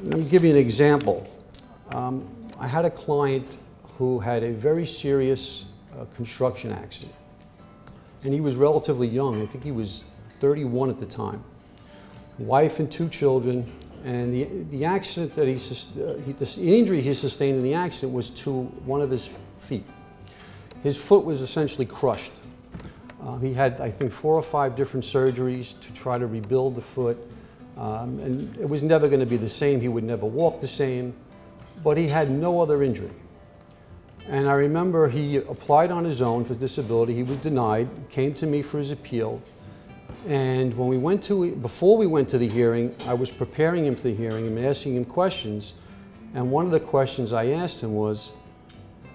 Let me give you an example. I had a client who had a very serious construction accident. And he was relatively young. I think he was 31 at the time. Wife and 2 children. And the accident that the injury he sustained in the accident was to one of his feet. His foot was essentially crushed. He had, I think, 4 or 5 different surgeries to try to rebuild the foot. And it was never going to be the same. He would never walk the same. But he had no other injury. And I remember he applied on his own for disability. He was denied, came to me for his appeal. And when before we went to the hearing, I was preparing him for the hearing and asking him questions. And one of the questions I asked him was,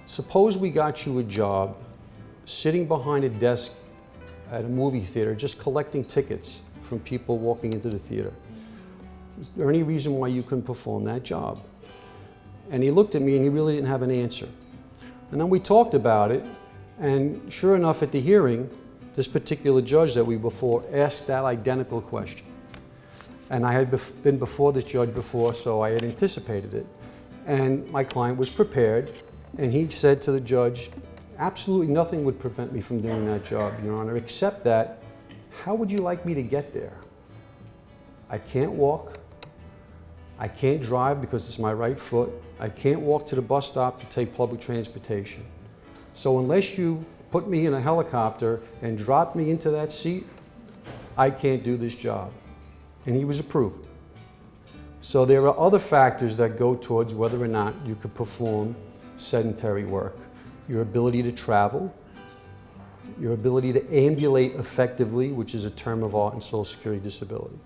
suppose we got you a job sitting behind a desk at a movie theater, just collecting tickets from people walking into the theater. Is there any reason why you couldn't perform that job? And he looked at me and he really didn't have an answer. And then we talked about it, and sure enough, at the hearing, this particular judge that we before asked that identical question. And I had been before this judge before, so I had anticipated it. And my client was prepared, and he said to the judge, absolutely nothing would prevent me from doing that job, Your Honor, except that, how would you like me to get there? I can't walk. I can't drive because it's my right foot. I can't walk to the bus stop to take public transportation. So unless you put me in a helicopter and drop me into that seat, I can't do this job. And he was approved. So there are other factors that go towards whether or not you could perform sedentary work. Your ability to travel, your ability to ambulate effectively, which is a term of art in Social Security disability.